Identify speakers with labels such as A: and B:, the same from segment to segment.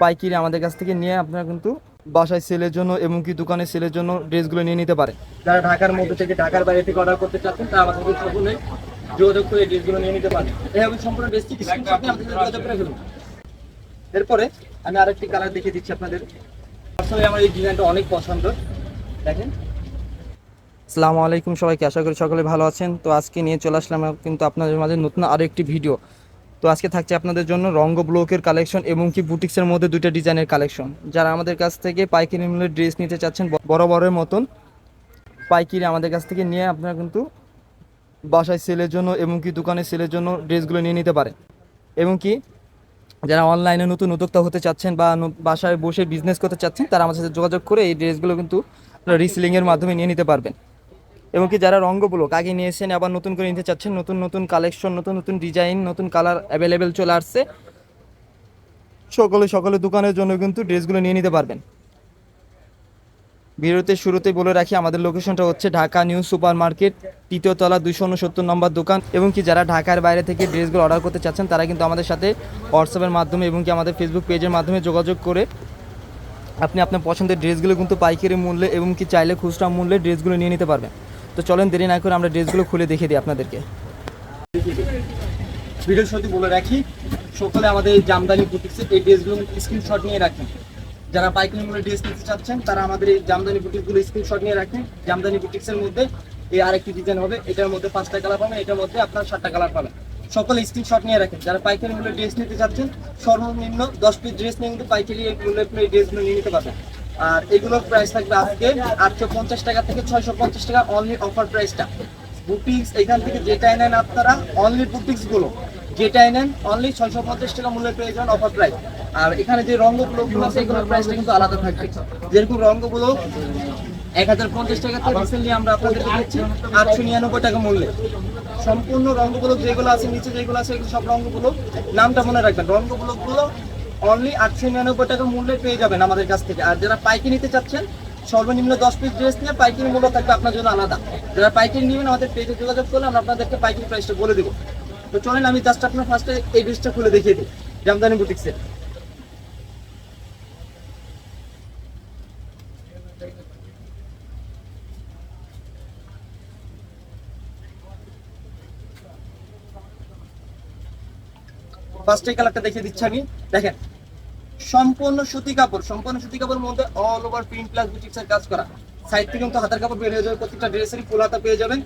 A: পাইকারি আমাদের কাছ থেকে নিয়ে আপনারা কিন্তু বাসায় সেলের জন্য এবং কি দোকানে সেলের জন্য ড্রেসগুলো নিয়ে নিতে পারেন। যারা ঢাকার মধ্যে থেকে ঢাকার বাইরে থেকে অর্ডার করতে চাচ্ছেন তারা আমাদের সকলে যোগাযোগ করে ড্রেসগুলো নিয়ে নিতে পারেন। এইভাবে সম্পূর্ণ ড্রেসটি স্ক্রিনশট নিয়ে আমাদের যোগাযোগ করে ফেলুন। এরপরে আমি আরেকটি কালার দেখিয়ে দিচ্ছি আপনাদের। আসলে আমার এই ডিজাইনটা অনেক পছন্দ, দেখেন। আসসালামু আলাইকুম সবাইকে, আশা করি সকলে ভালো আছেন। তো আজকে নিয়ে চলে আসলাম কিন্তু আপনাদের মাঝে নতুন আরও একটি ভিডিও। তো আজকে থাকছে আপনাদের জন্য রঙ্গ ব্লকের কালেকশন এবং কি বুটিক্সের মধ্যে দুইটা ডিজাইনের কালেকশন। যারা আমাদের কাছ থেকে পাইকারি মূল্যে ড্রেস নিতে চাচ্ছেন বড়ের মতন পাইকারি আমাদের কাছ থেকে নিয়ে আপনারা কিন্তু বাসায় সেলের জন্য এবং কি দোকানে সেলের জন্য ড্রেসগুলো নিয়ে নিতে পারেন। এবং কি যারা অনলাইনে নতুন উদ্যোক্তা হতে চাচ্ছেন বা বাসায় বসে বিজনেস করতে চাচ্ছেন তারা আমাদের সাথে যোগাযোগ করে এই ড্রেসগুলো কিন্তু রিসেলিংয়ের মাধ্যমে নিয়ে নিতে পারবেন। এবং কি যারা রঙ্গগুলো আগে নিয়েছেন আবার নতুন করে নিতে চাচ্ছেন, নতুন নতুন কালেকশন, নতুন নতুন ডিজাইন, নতুন কালার অ্যাভেলেবেল চলে আসছে, সকলে দোকানের জন্য কিন্তু ড্রেসগুলো নিয়ে নিতে পারবেন। ভিডিওতে শুরুতে বলে রাখি আমাদের লোকেশনটা হচ্ছে ঢাকা নিউ সুপার মার্কেট, তৃতীয় তলা, 269 নম্বর দোকান। এবং কি যারা ঢাকার বাইরে থেকে ড্রেসগুলো অর্ডার করতে চাচ্ছেন তারা কিন্তু আমাদের সাথে হোয়াটসঅ্যাপের মাধ্যমে এবং কি আমাদের ফেসবুক পেজের মাধ্যমে যোগাযোগ করে আপনি আপনার পছন্দের ড্রেসগুলো কিন্তু পাইকারি মূল্যে এবং কি চাইলে খুচরা মূল্যে ড্রেসগুলো নিয়ে নিতে পারবেন। তো চলেন দেরি না করে আমরা ড্রেসগুলো খুলে দেখিয়ে দিই আপনাদেরকে। ভিডিওর সাথে বলে রাখি সকলে আমাদের জামদানি বুটিক্সে এই ড্রেসগুলো স্ক্রিনশট নিয়ে রাখেন। যারা পাইকারি মূল্যে ড্রেস নিতে চাচ্ছেন তারা আমাদের এই জামদানি বুটিক্সগুলো স্ক্রিনশট নিয়ে রাখেন। জামদানি বুটিক্সের মধ্যে এই আরেকটি ডিজাইন হবে, এটার মধ্যে 5টা কালার পাবেন, এটার মধ্যে আপনার 7টা কালার পাবেন। সকলে স্ক্রিনশট নিয়ে রাখেন। যারা পাইকারি মূল্যে ড্রেস নিতে চাচ্ছেন সর্বনিম্ন 10 পিস ড্রেস নিয়ে কিন্তু পাইকারি মূল্যে আপনি এই ড্রেসগুলো নিয়ে নিতে পারবেন। আর এগুলোর প্রাইস থাকবে আজকে 850 টাকা থেকে 650 টাকা অনলি অফার প্রাইসটা। বুটিক্স এখান থেকে যেটা নেন আপনারা অনলি বুটিক্সগুলো যেটা নেন অনলি 650 টাকা মূল্যে পেয়ে যান অফার প্রাইস। আর এখানে যে রঙ্গগুলো আছে এগুলোর প্রাইসটা কিন্তু আলাদা থাকবে। যেরকম রঙ্গগুলো 1050 টাকাতে রিসেন্টলি আমরা আপনাদেরকে দিচ্ছি 899 টাকা মূল্যে। সম্পূর্ণ রঙ্গগুলো যেগুলো আছে নিচে যেগুলো আছে এগুলো সব রঙ্গগুলো নামটা মনে রাখবেন, রঙ্গগুলো অনলি 899 টাকা মূল্যে পেয়ে যাবেন আমাদের কাছ থেকে। আর যারা পাইকারি নিতে চাচ্ছেন সর্বনিম্ন 10 পিস ড্রেস নিয়ে পাইকারি মূল্য থাকবে আপনার জন্য আলাদা। যারা পাইকারি নেবেন আমাদের পেজে যোগাযোগ করলে আমরা আপনাদেরকে পাইকারি প্রাইসটা বলে দেবো। তো চলেন আমি জাস্ট আপনার ফার্স্টে এই ড্রেসটা খুলে দেখিয়ে দিই জামদানি বুটিক্সের। ফার্স্ট এই কালারটা দেখিয়ে দিচ্ছি আমি, দেখেন সম্পূর্ণ সুতি কাপড়, সম্পূর্ণ সুতি কাপড়ের মধ্যে অল ওভার প্রিন্ট প্লাস বুটিক্সের কাজ করা। সাইড থেকে কিন্তু হাতের কাপড় বের হয়ে যাবে, প্রত্যেকটা ড্রেসেরই ফুল হাতা পেয়ে যাবেন।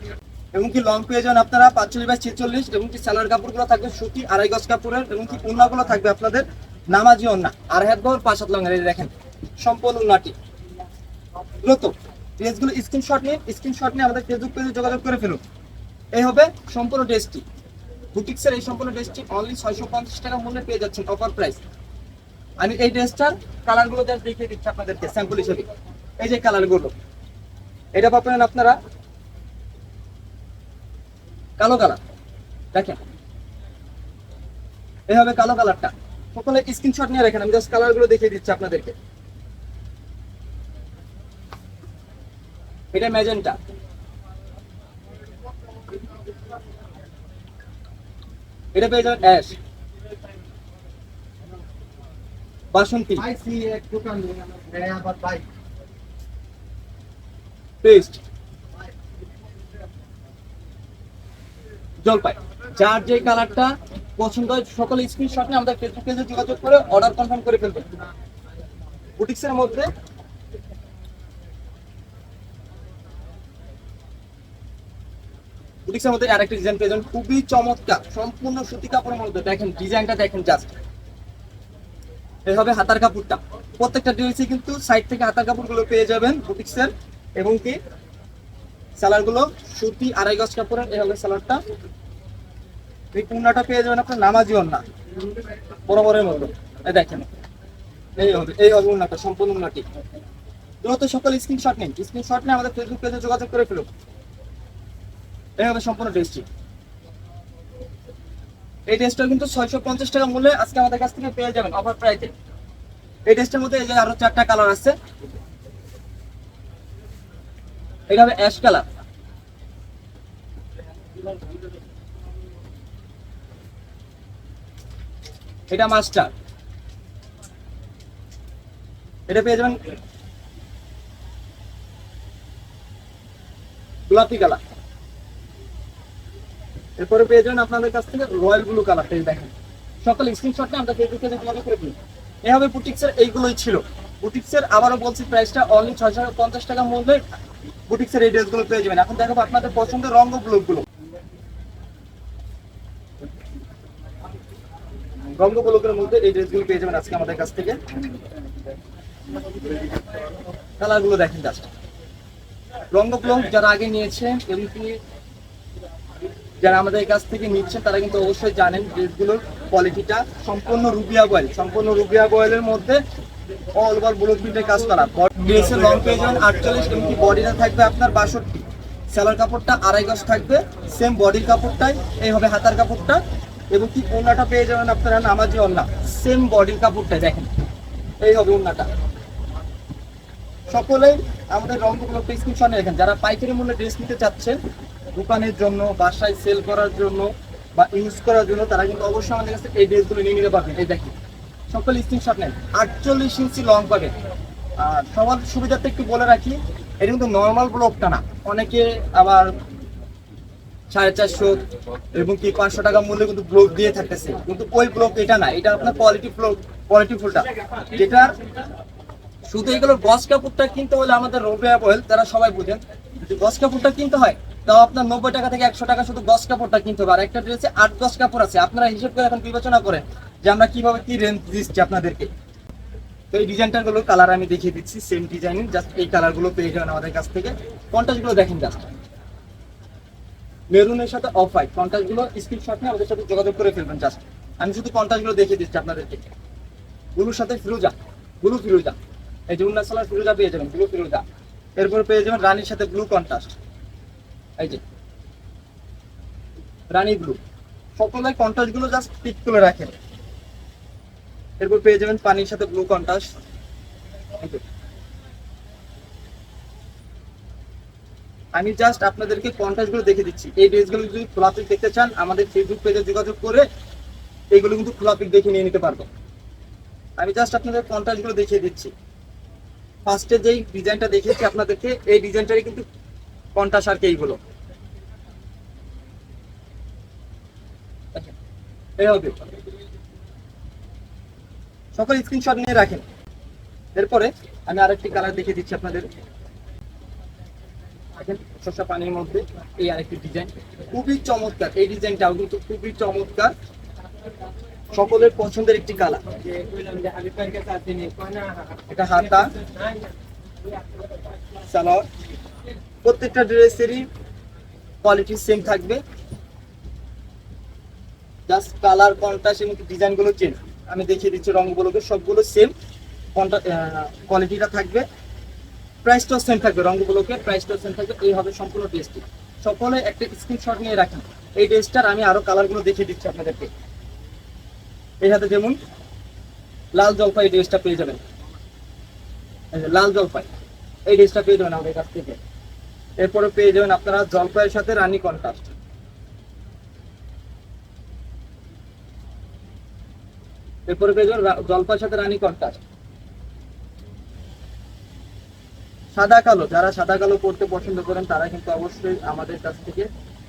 A: এবং কি লং পেয়ে যাবেন আপনারা 45 বাই 46। এবং কি সালোয়ার কাপড়গুলো থাকবে সুতি 2.5 গজ কাপড়ের। এবং কি ওড়নাগুলো থাকবে আপনাদের নামাজি ওড়না, আর হাত বহর 5 হাত লং। দেখেন সম্পূর্ণ ওড়নাটি দ্রুত ড্রেসগুলো স্ক্রিনশট নিয়ে আমাদের ফেসবুক পেজে যোগাযোগ করে ফেলুন। এই হবে সম্পূর্ণ ড্রেসটি। বুটিক্সের এই সম্পূর্ণ ড্রেসটি অনলি 650 টাকা মূল্যে পেয়ে যাচ্ছেন অফার প্রাইস। আমি এই ড্রেসটার কালারগুলো জাস্ট দেখিয়ে দিচ্ছি আপনাদেরকে স্যাম্পল হিসেবে। এই যে কালারগুলো, এটা পাবেন আপনারা কালো কালার, দেখেন এই হবে কালো কালারটা। সকলে স্ক্রিনশট নিয়ে রাখেন, আমি জাস্ট কালারগুলো দেখিয়ে দিচ্ছি আপনাদেরকে। এটা ম্যাজেন্টা, এটা পেয়ে যাবেন অ্যাশ, বাসন্তী, পেস্ট, জলপাই। যার যে কালারটা পছন্দ হয় সকলে স্ক্রিনশট নিয়ে আমাদের ফেসবুক পেজে যোগাযোগ করে অর্ডার কনফার্ম করে ফেলবেন। বুটিক্সের মধ্যে আরেকটা ডিজাইন পেয়ে যাবেন খুবই চমৎকার, সম্পূর্ণ সুতি কাপড়ের মধ্যে। দেখেন ডিজাইনটা দেখেন জাস্ট, এই হবে হাতার কাপড়টা। প্রত্যেকটা ড্রেসে কিন্তু সাইড থেকে হাতার কাপড়গুলো পেয়ে যাবেন বুটিক্সের। এবং কি সালোয়ারগুলো সুতি 2.5 গজ কাপড়ের। এই হবে সালোয়ারটা। এই ওড়নাটা পেয়ে যাবেন আপনার নামাজি ওড়না বরাবরের মতো। এই দেখেন এই হবে ওড়নাটা, সম্পূর্ণ ওড়নাটি। দ্রুত সকল স্ক্রিনশট নিয়ে আমাদের ফেসবুক পেজে যোগাযোগ করে ফেলুন। এই হবে সম্পূর্ণ ড্রেসটি। এই ড্রেসটা কিন্তু 650 টাকা মূল্যে আজকে আমাদের কাছ থেকে পেয়ে যাবেন অফার প্রাইসে। এই ড্রেসটার মধ্যে এই যে আরো 4টা কালার আছে। এটা হবে অ্যাশ কালার, এটা মাস্টার, এটা পেয়ে যাবেন গোলাপি কালার। এরপরে পেয়ে যাবেন আপনাদের কাছ থেকে রয়্যাল ব্লু কালার। দেখেন সকল স্ক্রিনশট নিয়ে আমরা ফেসবুক পেজে যোগাযোগ করে দিই। এভাবে বুটিক্সের এইগুলোই ছিল। বুটিক্সের আবারও বলছি প্রাইসটা অনলি 650 টাকা মূল্যে বুটিক্সের এই ড্রেসগুলো পেয়ে যাবেন। এখন দেখাবো আপনাদের পছন্দের রঙ ব্লুগুলো। রঙ ব্লুকের মধ্যে এই ড্রেসগুলো পেয়ে যাবেন আজকে আমাদের কাছ থেকে। কালারগুলো দেখেন জাস্ট। রঙ ব্লক যারা আগে নিয়েছেন এবং কি যারা আমাদের কাছ থেকে নিচ্ছেন তারা কিন্তু অবশ্যই জানেন ড্রেসগুলোর কোয়ালিটিটা সম্পূর্ণ রুবিয়া বয়েলের মধ্যে অল ওভার ব্লক প্রিন্টের কাজ করা। ড্রেসের লং পেয়ে যাবেন 48, এমনকি বডিটা থাকবে আপনার 62, সেলার কাপড়টা 2.5 গজ থাকবে, সেম বডির কাপড়টাই এই হবে হাতার কাপড়টা, এবং কি ওড়নাটা পেয়ে যাবেন আপনারা নামাজি ওড়না, সেম বডির কাপড়টা দেখেন এই হবে ওড়নাটা। সকলেই আমাদের রংগুলো স্ক্রিনশট নিয়ে রাখেন। যারা পাইকারি মূল্যে ড্রেস নিতে চাচ্ছেন দোকানের জন্য, বাসায় সেল করার জন্য বা ইউজ করার জন্য, তারা কিন্তু অবশ্যই আমাদের কাছে এই ড্রেসগুলো নিয়ে নিতে পারবেন। এই দেখেন সকল স্ক্রিনশট নেন। 48 ইঞ্চি লং পাবেন। আর সবার সুবিধাতে একটু বলে রাখি, এটা কিন্তু নর্মাল ব্লকটা না। অনেকে আবার 450 এবং কি 500 টাকা মূল্যে কিন্তু ব্লক দিয়ে থাকতেছে, কিন্তু ওই ব্লক এটা না। এটা আপনার কোয়ালিটি ফুলটা, যেটা শুধু এগুলো গস কাপড়টা কিনতে হলে আমাদের রবিয়া বয়েল তারা সবাই বুঝেন, যদি গস কাপড়টা কিনতে হয় তাও আপনার 90 টাকা থেকে 100 টাকা শুধু গস কাপড়টা কিনতে হবে। আর একটা ড্রেসে 8 গস কাপড় আছে। আপনারা হিসেব করে এখন বিবেচনা করেন যে আমরা কিভাবে কি রেঞ্জ দিচ্ছি আপনাদেরকে। তো এই ডিজাইনটার গুলো কালার আমি দেখিয়ে দিচ্ছি, সেম ডিজাইনিং, জাস্ট এই কালার গুলো পেয়ে যাবেন আমাদের কাছ থেকে। কন্ট্রাস্ট গুলো দেখেন জাস্ট, মেরুনের সাথে অফ হোয়াইট। কন্ট্রাস্ট গুলো স্ক্রিনশট নিয়ে আমাদের সাথে যোগাযোগ করে ফেলবেন। জাস্ট আমি শুধু কন্ট্রাস্ট গুলো দেখিয়ে দিচ্ছি আপনাদেরকে। ব্লুর সাথে ফিরোজা, ব্লু ফিরোজা, এই যে উন্না সালার ফিরোজা পেয়ে যাবেন, ব্লু ফিরোজা। এরপর পেয়ে যাবেন রানীর সাথে ব্লু কন্ট্রাস্ট, এই যে রানী ব্লু। সকলের কন্ট্রাস্ট গুলো জাস্ট পিক করে রাখেন। এরপর পেয়ে যাবেন পানির সাথে ব্লু কন্ট্রাস্ট। আমি জাস্ট আপনাদেরকে কন্ট্রাস্ট গুলো দেখে দিচ্ছি। এই ড্রেসগুলো যদি খোলা পিক দেখতে চান আমাদের ফেসবুক পেজে যোগাযোগ করে এইগুলো কিন্তু খোলা পিক দেখে নিয়ে নিতে পারবো। আমি জাস্ট আপনাদের কন্ট্রাস্ট গুলো দেখিয়ে দিচ্ছি। ফার্স্টে যেই ডিজাইনটা দেখিয়েছি আপনাদেরকে, এই ডিজাইনটারই কিন্তু কন্ট্রাস্ট আর কি এইগুলো। এই হবে, সকল স্ক্রিনশট নিয়ে রাখেন। এরপরে আমি আরেকটি কালার দেখিয়ে দিচ্ছি আপনাদের। দেখেন শসা পানির মধ্যে এই আরেকটি ডিজাইন, খুবই চমৎকার। এই ডিজাইনটাও কিন্তু খুবই চমৎকার, সকলের পছন্দের একটি কালার। এটা হাতা, সালোয়ার, প্রত্যেকটা ড্রেসেরই কোয়ালিটি সেম থাকবে, জাস্ট কালার কন্ট্রাস্ট এবং ডিজাইন গুলো চেঞ্জ। আমি দেখিয়ে দিচ্ছি রঙগুলোকে, সবগুলো সেম কোয়ালিটিটা থাকবে, প্রাইসটাও সেম থাকবে। রঙগুলোকে প্রাইসটাও সেম থাকবে। এই হবে সম্পূর্ণ ড্রেসটি। সকলে একটা স্ক্রিনশট নিয়ে রাখেন। এই ড্রেসটার আমি আরো কালারগুলো দেখিয়ে দিচ্ছি আপনাদেরকে। এই হাতে যেমন লাল জলপাই ড্রেসটা পেয়ে যাবেন, লাল জলপাই এই ড্রেসটা পেয়ে যাবেন আমাদের কাছ থেকে। এরপরে পেয়ে যাবেন আপনারা জলপাইয়ের সাথে রানী কন্ট্রাস্ট। এরপরে পেয়ে যাবেন জলপাইয়ের সাথে রানী কন্ট্রাস্ট। সাদা কালো, যারা সাদা কালো পড়তে পছন্দ করেন তারা কিন্তু অবশ্যই আমাদের কাছ থেকে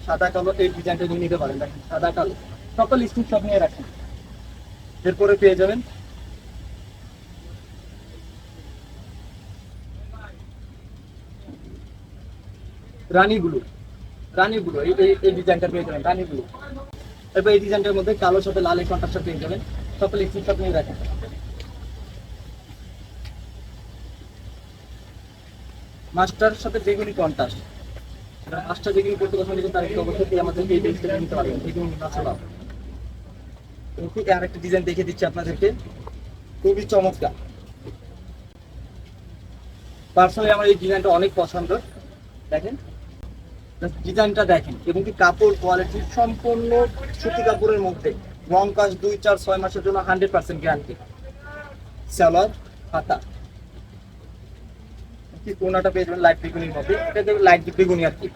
A: সাদা কালো এই ডিজাইনটা নিয়ে নিতে পারেন। দেখেন সাদা কালো, সকল স্ক্রিনশট নিয়ে রাখেন। এরপরে পেয়ে যাবেন রানী ব্লু, এই ডিজাইনটা পেয়ে যাবেন রানী ব্লু। এরপর এই ডিজাইনটার মধ্যে কালোর সাথে লালের কন্ট্রাস্টটা পেয়ে যাবেন। সকল স্ক্রিনশট নিয়ে রাখেন। মাস্টার সাথে বেগুনি কন্ট্রাস্ট, মাস্টার বেগুনি করতে পছন্দ করেন তারা কিন্তু অবশ্যই আমাদের এই ড্রেসটা নিতে পারবেন। বেগুনি নাচলা ঠিক আরেকটা ডিজাইন দেখে দিচ্ছি আপনাদেরকে, খুবই চমৎকার। পার্সোনালি আমার এই ডিজাইনটা অনেক পছন্দ। দেখেন ডিজাইনটা দেখেন, এবং কি কাপড় কোয়ালিটি সম্পূর্ণ সুতি কাপড়ের মধ্যে, রং কাজ 2, 4, 6 মাসের জন্য 100% গ্যারান্টি। সালোয়ার, হাতা, কি কোনাটা পেয়ে যাবেন লাইট বেগুনির মধ্যে, এটা দেখবেন লাইট বেগুনি আর কি।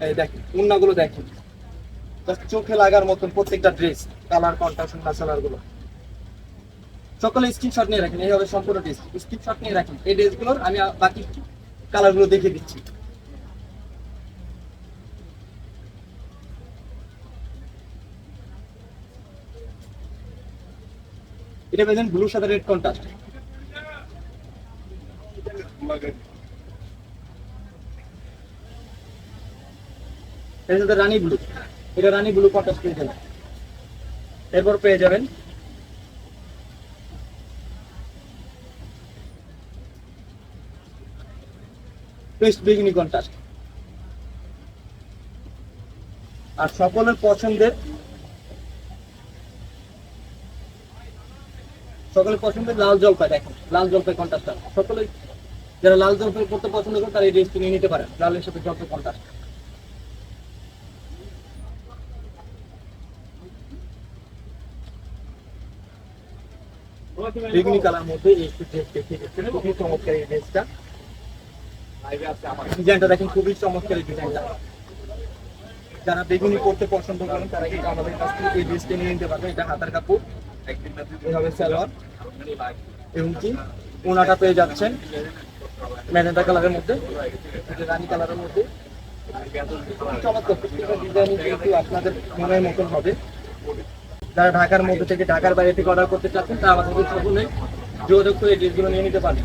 A: এই দেখেন উন্নাগুলো দেখেন, জাস্ট চোখে লাগার মতন প্রত্যেকটা ড্রেস, কালার কন্ট্রাস্ট না সালার গুলো। সকলে স্ক্রিনশট নিয়ে রাখেন, এই হবে সম্পূর্ণ ড্রেস। স্ক্রিনশট নিয়ে রাখেন, এই ড্রেসগুলোর আমি বাকি কালারগুলো দেখিয়ে দিচ্ছি। এটা পেয়েছেন ব্লুর সাথে রেড কন্ট্রাস্ট। এর সাথে রানী ব্লু, এটা রানী ব্লু কন্ট্রাস্ট পেয়ে যাবেন। এরপর পেয়ে যাবেন পেস্ট বেগুনি কন্ট্রাস্ট। আর সকলের পছন্দের লাল জলপাই, দেখেন লাল জলপাই কন্ট্রাস্ট। সকলে যারা লাল জলপাই পড়তে পছন্দ করেন তারা এই ড্রেসটি নিয়ে নিতে পারেন, লালের সাথে জলপাই কন্ট্রাস্ট। বেগুনি কালার মধ্যে একটু ড্রেস দেখিয়ে দিচ্ছেন, খুবই চমৎকার এই ড্রেসটা। ডিজাইনটা দেখেন, খুবই চমৎকার এই ডিজাইনটা। যারা বেগুনি পড়তে পছন্দ করেন তারা কিন্তু আমাদের কাছ থেকে এই ড্রেসটা নিয়ে নিতে পারবেন। এটা হাতার কাপড়, এভাবে সালোয়ার, এবং কি ওনাটা পেয়ে যাচ্ছেন ম্যাজেন্টা কালারের মধ্যে, এটা রানী কালারের মধ্যে। চমৎকার প্রত্যেকটা ডিজাইন কিন্তু আপনাদের মনের মতন হবে। যারা ঢাকার মধ্যে থেকে, ঢাকার বাইরে থেকে অর্ডার করতে চাচ্ছেন তারা আমাদের সকলে যোগাযোগ করে এই ড্রেসগুলো নিয়ে নিতে পারেন।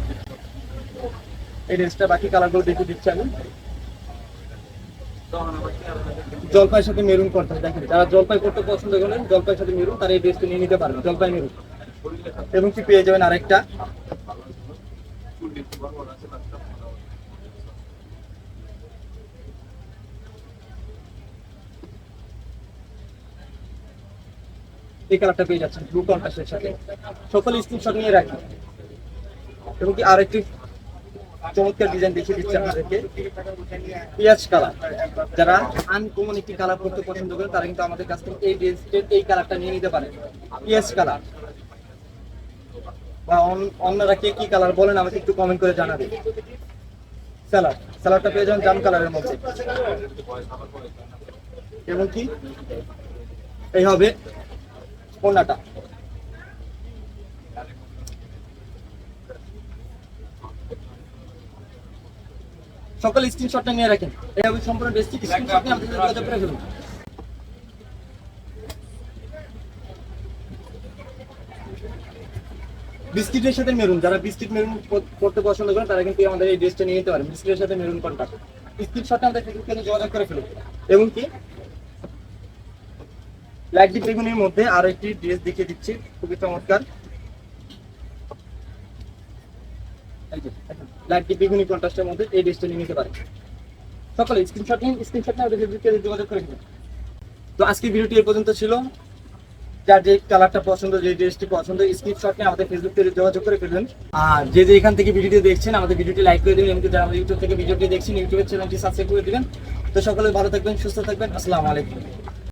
A: এই ড্রেসটা বাকি কালারগুলো দেখে দিচ্ছি আমি। জলপাইয়ের সাথে মেরুন কন্ট্রাস্ট, দেখেন যারা জলপাই করতে পছন্দ করেন জলপাইয়ের সাথে মেরুন তারা এই ড্রেসটা নিয়ে নিতে পারেন, জলপাই মেরুন। এবং কি পেয়ে যাবেন আরেকটা এই কালারটা পেয়ে যাচ্ছেন ব্লু কন্ট্রাস্টের সাথে। সকলে স্ক্রিনশট নিয়ে রাখেন। এবং কি আরেকটি চমৎকার ডিজাইন দেখিয়ে দিচ্ছি আপনাদেরকে, পিঁয়াজ কালার। যারা আনকমন একটি কালার করতে পছন্দ করেন তারা কিন্তু আমাদের কাছ থেকে এই ড্রেসের এই কালারটা নিয়ে নিতে পারেন, পিঁয়াজ কালার। বা অন্যরা কে কি কালার বলেন আমাকে একটু কমেন্ট করে জানাবেন। সালাডটা পেয়ে যাবেন জাম কালারের মধ্যে। এবং কি এই হবে ওড়নাটা। সকল স্ক্রিনশটটা নিয়ে রাখেন, এই হবে সম্পূর্ণ ড্রেসটি। স্ক্রিনশট নিয়ে আমাদের যোগাযোগ করে ফেলুন। বিস্কিটের সাথে মেরুন, যারা বিস্কিট মেরুন করতে পছন্দ করেন তারা কিন্তু আমাদের এই ড্রেসটা নিয়ে নিতে পারেন, বিস্কিটের সাথে মেরুন কন্ট্রাস্ট। স্ক্রিনশটটা আমাদের ফেসবুকে যোগাযোগ করে ফেলুন। এবং কি লাইট ডিপ বেগুনির মধ্যে আরো একটি ড্রেস দেখিয়ে দিচ্ছি, খুবই চমৎকার। লাইট ডিপ বেগুনি কন্ট্রাস্টের মধ্যে এই ড্রেসটা নিয়ে নিতে পারেন। সকলে স্ক্রিনশট নিন, স্ক্রিনশট নিয়ে আমাদের ফেসবুকে যোগাযোগ করে ফেলুন। তো আজকের ভিডিওটি এই পর্যন্ত ছিল। যার যে কালারটা পছন্দ, যে ড্রেসটি পছন্দ, স্ক্রিনশট নিয়ে আমাদের ফেসবুক পেজে যোগাযোগ করে ফেলবেন। আর যে এখান থেকে ভিডিওটি দেখছেন আমাদের ভিডিওটি লাইক করে দিবেন, এবং যারা আমাদের ইউটিউব থেকে ভিডিওটি দেখছেন ইউটিউবের চ্যানেলটি সাবস্ক্রাইব করে দিবেন। তো সকলে ভালো থাকবেন, সুস্থ থাকবেন। আসসালামু আলাইকুম।